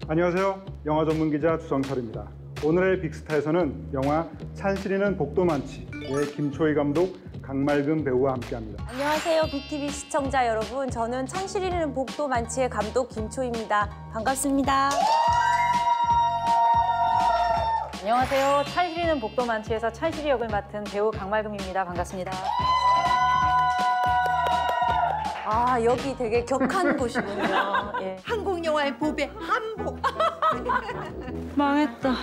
안녕하세요. 영화 전문 기자 주성철입니다. 오늘의 빅스타에서는 영화 찬실이는 복도 많지의 김초희 감독, 강말금 배우와 함께합니다. 안녕하세요, 빅TV 시청자 여러분. 저는 찬실이는 복도 많지의 감독 김초희입니다. 반갑습니다. 안녕하세요. 찬실이는 복도 많지에서 찬실이 역을 맡은 배우 강말금입니다. 반갑습니다. 아, 여기 되게 격한 곳이군요. 예. 한국 영화의 보배 한복. 망했다.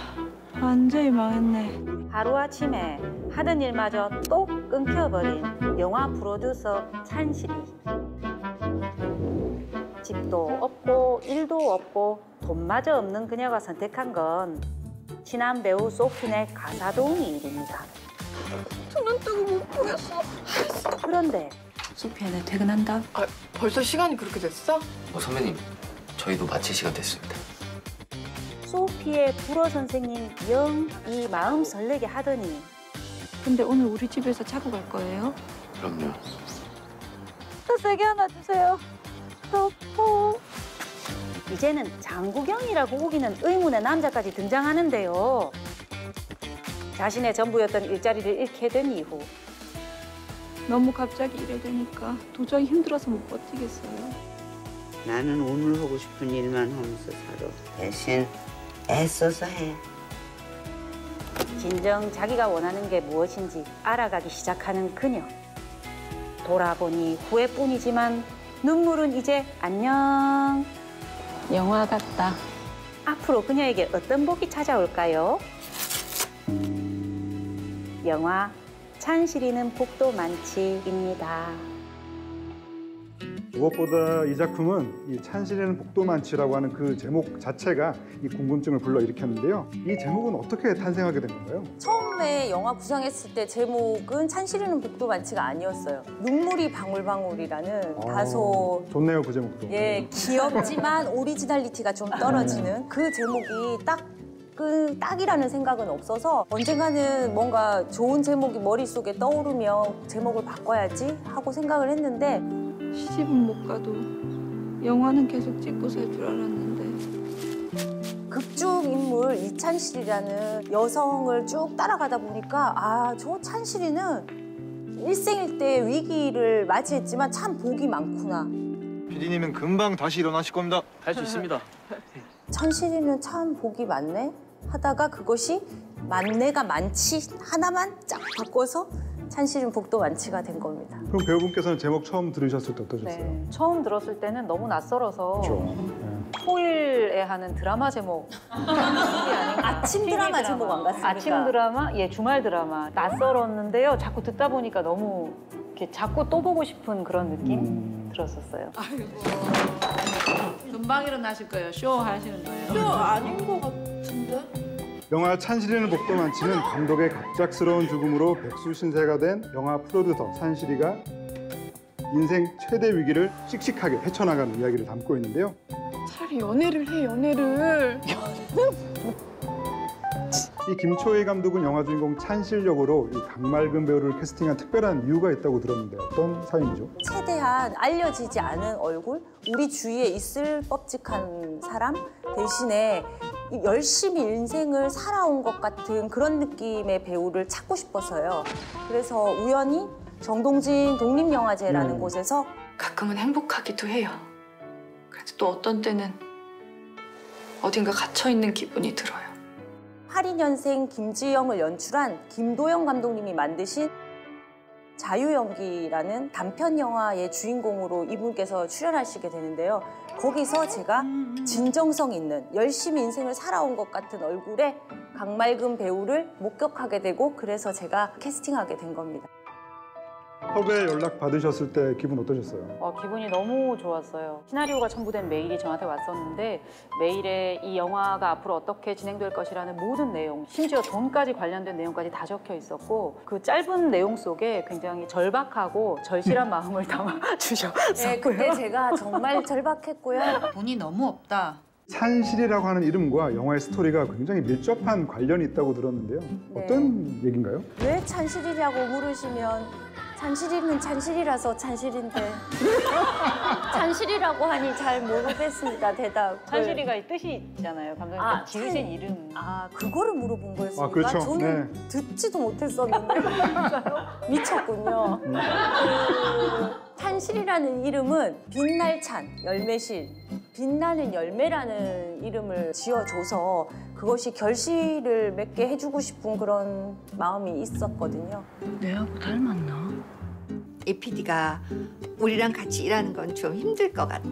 완전히 망했네. 하루아침에 하던 일마저 또 끊겨버린 영화 프로듀서 찬실이. 집도 없고 일도 없고 돈마저 없는 그녀가 선택한 건 친한 배우 소핀의 가사 도우미 일입니다. 눈 뜨고 못 보겠어. 그런데 소피야, 나 퇴근한다. 아, 벌써 시간이 그렇게 됐어? 선배님, 저희도 마칠 시간 됐습니다. 소피의 불어 선생님 영 이 마음 설레게 하더니 근데 오늘 우리 집에서 자고 갈 거예요? 그럼요. 더 세게 하나 주세요. 더. 이제는 장구경이라고 우기는 의문의 남자까지 등장하는데요. 자신의 전부였던 일자리를 잃게 된 이후 너무 갑자기 이래 되니까 도저히 힘들어서 못 버티겠어요. 나는 오늘 하고 싶은 일만 하면서 살아. 대신 애써서 해. 진정 자기가 원하는 게 무엇인지 알아가기 시작하는 그녀. 돌아보니 후회뿐이지만 눈물은 이제 안녕. 영화 같다. 앞으로 그녀에게 어떤 복이 찾아올까요? 영화 찬실이는 복도 많지입니다. 무엇보다 이 작품은 이 찬실이는 복도 많지라고 하는 그 제목 자체가 이 궁금증을 불러일으켰는데요. 이 제목은 어떻게 탄생하게 된 건가요? 처음에 영화 구상했을 때 제목은 찬실이는 복도 많지가 아니었어요. 눈물이 방울방울이라는 다소 좋네요, 그 제목도. 예, 귀엽지만 오리지널리티가 좀 떨어지는 그 제목이 딱이라는 생각은 없어서 언젠가는 뭔가 좋은 제목이 머릿속에 떠오르며 제목을 바꿔야지 하고 생각을 했는데 시집은 못 가도 영화는 계속 찍고 살 줄 알았는데. 극중 인물 이찬실이라는 여성을 쭉 따라가다 보니까 저 찬실이는 일생일대의 위기를 맞이했지만 참 복이 많구나. PD님은 금방 다시 일어나실 겁니다. 할 수 있습니다. 찬실이는 참 복이 많네 하다가 그것이 만내가 많지 하나만 쫙 바꿔서 찬실은 복도 많지가 된 겁니다. 그럼 배우분께서는 제목 처음 들으셨을 때 어떠셨어요? 네, 처음 들었을 때는 너무 낯설어서 그렇죠. 토일에 하는 드라마 제목 아침 드라마 제목 안 같습니까? 아침 드라마, 예, 주말 드라마 낯설었는데요. 자꾸 듣다 보니까 너무 이렇게 자꾸 또 보고 싶은 그런 느낌 들었었어요. 금방 일어나실 거예요. 쇼 하시는 거예요. 저 아닌 것 같은데? 영화 찬실이는 복도 많지는 감독의 갑작스러운 죽음으로 백수신세가 된 영화 프로듀서 찬실이가 인생 최대 위기를 씩씩하게 헤쳐나가는 이야기를 담고 있는데요. 차라리 연애를 해, 연애를. 이 김초희 감독은 영화 주인공 찬실 역으로 이 강말금 배우를 캐스팅한 특별한 이유가 있다고 들었는데 어떤 사연이죠? 최대한 알려지지 않은 얼굴, 우리 주위에 있을 법직한 사람 대신에 열심히 인생을 살아온 것 같은 그런 느낌의 배우를 찾고 싶어서요. 그래서 우연히 정동진 독립영화제라는 곳에서 가끔은 행복하기도 해요. 그래도 또 어떤 때는 어딘가 갇혀있는 기분이 들어요. 82년생 김지영을 연출한 김도영 감독님이 만드신 자유연기라는 단편 영화의 주인공으로 이분께서 출연하시게 되는데요. 거기서 제가 진정성 있는 열심히 인생을 살아온 것 같은 얼굴의 강말금 배우를 목격하게 되고 그래서 제가 캐스팅하게 된 겁니다. 섭외 연락 받으셨을 때 기분 어떠셨어요? 기분이 너무 좋았어요. 시나리오가 첨부된 메일이 저한테 왔었는데 메일에 이 영화가 앞으로 어떻게 진행될 것이라는 모든 내용, 심지어 돈까지 관련된 내용까지 다 적혀 있었고 그 짧은 내용 속에 굉장히 절박하고 절실한 마음을 담아주셨었고요. 네, 그때 제가 정말 절박했고요. 돈이 너무 없다. 찬실이라고 하는 이름과 영화의 스토리가 굉장히 밀접한 관련이 있다고 들었는데요. 네. 어떤 얘기인가요? 왜 찬실이라고 물으시면 찬실이는 찬실이라서 찬실인데 찬실이라고 하니 잘 모르겠습니다. 대답. 찬실이가 이 뜻이 있잖아요. 감독님께서 지으신 이름. 아, 그거를 물어본 거였습니까? 아, 그렇죠. 저는 듣지도 못했었는데 미쳤군요. 그 찬실이라는 이름은 빛날 찬, 열매실, 빛나는 열매라는 이름을 지어줘서 그것이 결실을 맺게 해주고 싶은 그런 마음이 있었거든요. 내하고 닮았나? 이 PD가 우리랑 같이 일하는 건 좀 힘들 것 같아.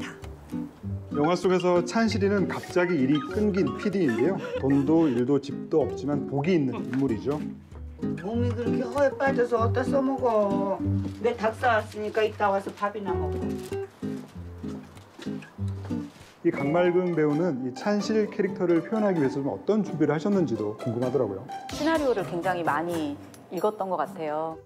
영화 속에서 찬실이는 갑자기 일이 끊긴 PD인데요. 돈도 일도 집도 없지만 복이 있는 인물이죠. 몸이 그렇게 허에 빠져서 어디다 써먹어. 내 닭 사왔으니까 이따 와서 밥이나 먹어. 이 강말금 배우는 이 찬실 캐릭터를 표현하기 위해서 좀 어떤 준비를 하셨는지도 궁금하더라고요. 시나리오를 굉장히 많이 읽었던 것 같아요.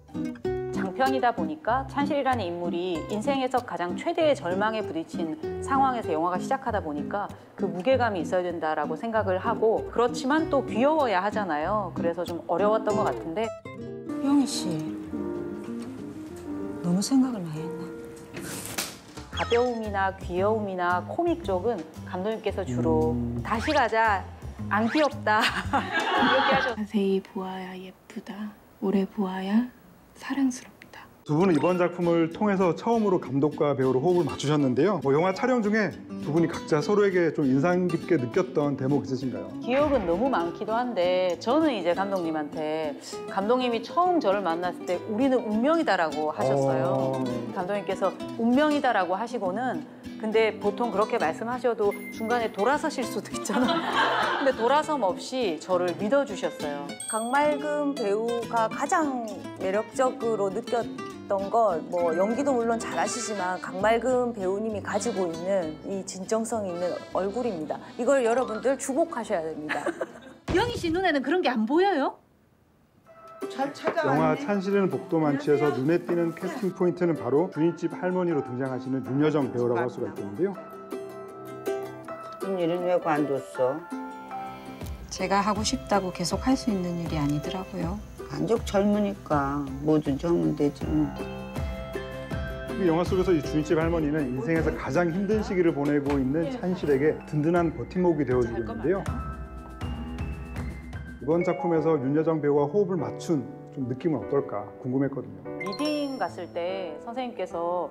장편이다 보니까 찬실이라는 인물이 인생에서 가장 최대의 절망에 부딪힌 상황에서 영화가 시작하다 보니까 그 무게감이 있어야 된다라고 생각을 하고, 그렇지만 또 귀여워야 하잖아요. 그래서 좀 어려웠던 것 같은데. 영희 씨, 너무 생각을 많이 했나? 가벼움이나 귀여움이나 코믹 쪽은 감독님께서 주로 다시 가자, 안 귀엽다 이렇게 하셨어요. 자세히 보아야 예쁘다. 오래 보아야 사랑스럽다. 두 분은 이번 작품을 통해서 처음으로 감독과 배우로 호흡을 맞추셨는데요. 영화 촬영 중에 두 분이 각자 서로에게 좀 인상 깊게 느꼈던 대목 있으신가요? 기억은 너무 많기도 한데, 저는 이제 감독님한테, 감독님이 처음 저를 만났을 때 우리는 운명이다라고 하셨어요. 감독님께서 운명이다라고 하시고는, 근데 보통 그렇게 말씀하셔도 중간에 돌아서실 수도 있잖아요. 근데 돌아섬 없이 저를 믿어주셨어요. 강말금 배우가 가장 매력적으로 느꼈던 건 뭐 연기도 물론 잘하시지만 강말금 배우님이 가지고 있는 이 진정성 있는 얼굴입니다. 이걸 여러분들 주목하셔야 됩니다. 영희 씨 눈에는 그런 게 안 보여요? 잘 찾아왔네. 영화 찬실이는 복도 만취에서 눈에 띄는 캐스팅 포인트는 바로 주인집 할머니로 등장하시는 윤여정 배우라고 할 수가 있겠는데요. 일은 왜 관뒀어? 제가 하고 싶다고 계속 할 수 있는 일이 아니더라고요. 간족 젊으니까 뭐든지 하면 되지. 이 영화 속에서 이 주인집 할머니는 인생에서 가장 힘든 시기를 보내고 있는 찬실에게 든든한 버팀목이 되어주고 있는데요. 이번 작품에서 윤여정 배우와 호흡을 맞춘 좀 느낌은 어떨까 궁금했거든요. 리딩 갔을 때 선생님께서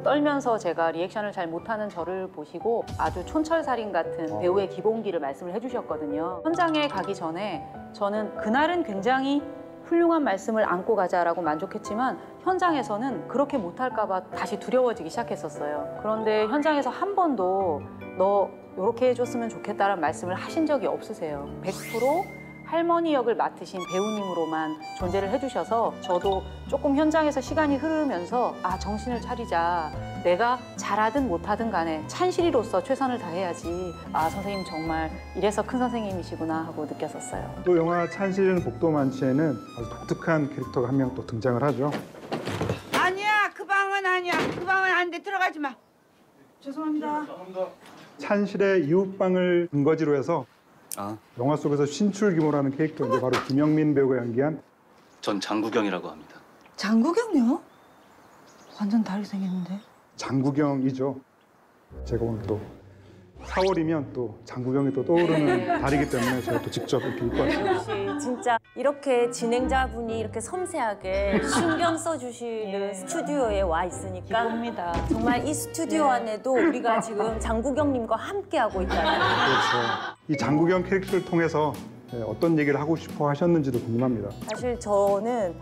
떨면서 제가 리액션을 잘 못하는 저를 보시고 아주 촌철살인 같은 배우의 기본기를 말씀을 해주셨거든요. 현장에 가기 전에 저는 그날은 굉장히 훌륭한 말씀을 안고 가자라고 만족했지만 현장에서는 그렇게 못할까 봐 다시 두려워지기 시작했었어요. 그런데 현장에서 한 번도 너 이렇게 해줬으면 좋겠다라는 말씀을 하신 적이 없으세요. 100% 할머니 역을 맡으신 배우님으로만 존재를 해주셔서 저도 조금 현장에서 시간이 흐르면서 정신을 차리자. 내가 잘하든 못하든 간에 찬실이로서 최선을 다해야지. 선생님 정말 이래서 큰 선생님이시구나 하고 느꼈었어요. 또 영화 찬실이는 복도 만취에는 아주 독특한 캐릭터가 한 명 또 등장을 하죠. 아니야, 그 방은 아니야. 그 방은 안 돼. 들어가지 마. 죄송합니다. 찬실의 이웃방을 근거지로 해서 영화 속에서 신출귀모라는 캐릭터인데 바로 김영민 배우가 연기한 전 장구경이라고 합니다. 장구경요? 완전 다르게 생겼는데. 장구경이죠. 제가 오늘 또 4월이면 또 장구경이 또 떠오르는 달이기 때문에 제가 또 직접 이렇게 입고 왔습니다. 역시 진짜 이렇게 진행자분이 이렇게 섬세하게 신경 써주시는 스튜디오에 와 있으니까 기쁩니다. 정말 이 스튜디오 안에도 우리가 지금 장구경님과 함께하고 있잖아요. 그렇죠. 이 장구경 캐릭터를 통해서 어떤 얘기를 하고 싶어 하셨는지도 궁금합니다. 사실 저는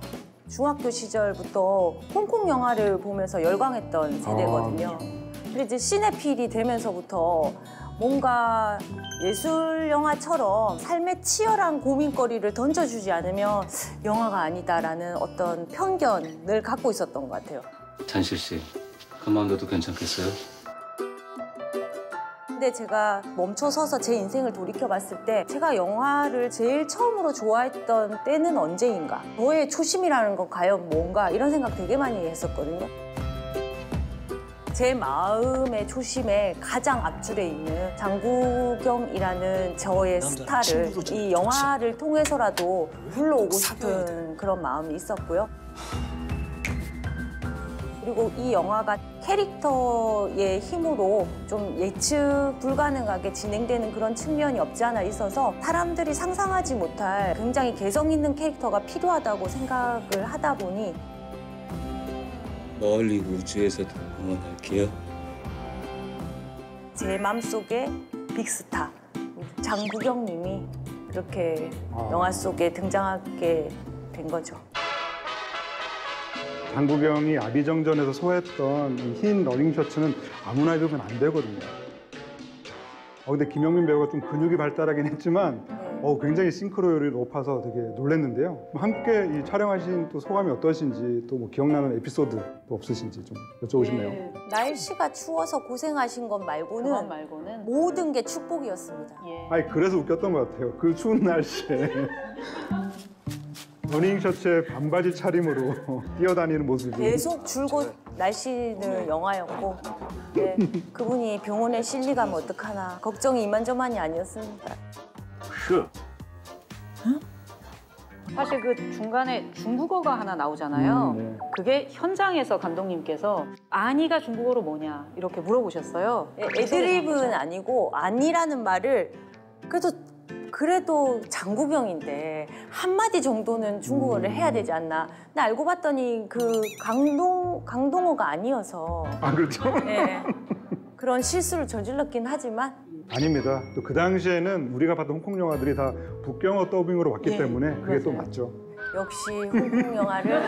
중학교 시절부터 홍콩 영화를 보면서 열광했던 세대거든요. 근데 이제 시네필이 되면서부터 뭔가 예술 영화처럼 삶의 치열한 고민거리를 던져주지 않으면 영화가 아니다라는 어떤 편견을 갖고 있었던 것 같아요. 찬실 씨, 그 마음도 괜찮겠어요? 근데 제가 멈춰서서 제 인생을 돌이켜봤을 때 제가 영화를 제일 처음으로 좋아했던 때는 언제인가? 저의 초심이라는 건 과연 뭔가? 이런 생각 되게 많이 했었거든요. 제 마음의 초심에 가장 앞줄에 있는 장국영이라는 저의 스타를 이 영화를 통해서라도 불러오고 싶은 그런 마음이 있었고요. 그리고 이 영화가 캐릭터의 힘으로 좀 예측 불가능하게 진행되는 그런 측면이 없지 않아 있어서 사람들이 상상하지 못할 굉장히 개성 있는 캐릭터가 필요하다고 생각을 하다 보니 멀리 우주에서도 응원할게요. 제 마음속에 빅스타 장국영 님이 그렇게 영화 속에 등장하게 된 거죠. 장국영이 아비정전에서 소화했던 이 흰 러닝 셔츠는 아무나 입으면 안 되거든요. 근데 김영민 배우가 좀 근육이 발달하긴 했지만 굉장히 싱크로율이 높아서 되게 놀랐는데요. 함께 이 촬영하신 또 소감이 어떠신지 또 뭐 기억나는 에피소드 또 없으신지 좀 여쭤보고 싶네요. 날씨가 추워서 고생하신 것 말고는 모든 게 축복이었습니다. 아니 그래서 웃겼던 것 같아요. 그 추운 날씨에 러닝 셔츠에 반바지 차림으로 뛰어다니는 모습이 계속 줄곧 날씨는 영화였고 네, 그분이 병원에 실리가면 어떡하나 걱정이 이만저만이 아니었습니다. 사실 그 중간에 중국어가 하나 나오잖아요. 네. 그게 현장에서 감독님께서 아니가 중국어로 뭐냐 이렇게 물어보셨어요. 애드립은 아니고 아니라는 말을 그래도 장국영인데 한마디 정도는 중국어를 해야 되지 않나. 근데 알고 봤더니 그 강동어가 아니어서 그렇죠? 네, 그런 실수를 저질렀긴 하지만 아닙니다. 또 그 당시에는 우리가 봤던 홍콩 영화들이 다 북경어 더빙으로 왔기 때문에 그게 또 맞죠. 역시 홍콩 영화를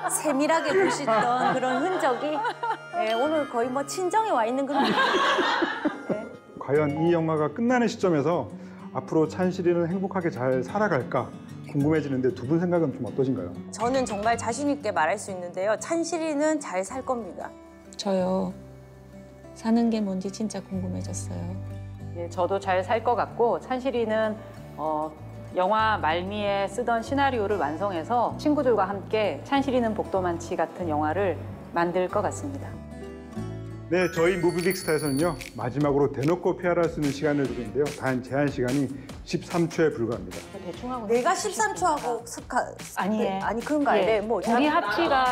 아주 세밀하게 보시던 그런 흔적이 네, 오늘 거의 뭐 친정에 와 있는 그런 네. 과연 이 영화가 끝나는 시점에서 앞으로 찬실이는 행복하게 잘 살아갈까 궁금해지는데 두 분 생각은 좀 어떠신가요? 저는 정말 자신 있게 말할 수 있는데요. 찬실이는 잘 살 겁니다. 저요. 사는 게 뭔지 진짜 궁금해졌어요. 예, 저도 잘 살 것 같고 찬실이는 영화 말미에 쓰던 시나리오를 완성해서 친구들과 함께 찬실이는 복도 많지 같은 영화를 만들 것 같습니다. 네, 저희 무비빅스타에서는요 마지막으로 대놓고 PR할 수 있는 시간을 드리는데요. 단 제한 시간이 13초에 불과합니다. 대충 하고 내가 13초하고 아니 그런 거 아니래. 뭐 우리 합치가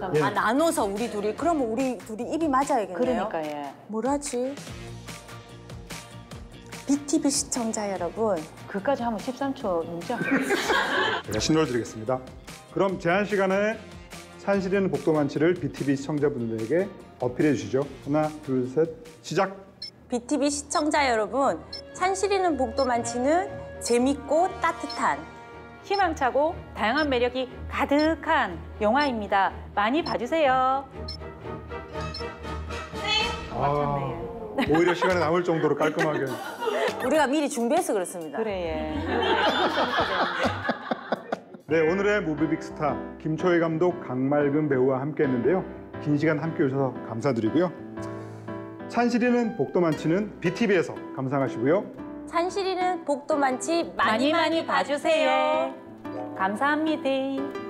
13초. 나눠서 우리 둘이 그러면 우리 둘이 입이 맞아야겠네요. 그러니까 예. 뭘 하지? BTV 시청자 여러분. 그까지 하면 13초 넘지 않겠어요? 제가 신호를 드리겠습니다. 그럼 제한 시간에 찬실이는 복도 많지를 BTV 시청자분들에게 어필해 주시죠. 하나, 둘, 셋, 시작! BTV 시청자 여러분, 찬실이는 복도 많지는 재밌고 따뜻한 희망차고 다양한 매력이 가득한 영화입니다. 많이 봐주세요. 오히려 시간이 남을 정도로 깔끔하게. 우리가 미리 준비해서 그렇습니다. 그래 예. 네, 오늘의 무비빅스타 김초희 감독, 강말금 배우와 함께했는데요. 긴 시간 함께 해주셔서 감사드리고요. 찬실이는 복도 많지는 BTV에서 감상하시고요. 찬실이는 복도 많지 많이 봐주세요. 감사합니다.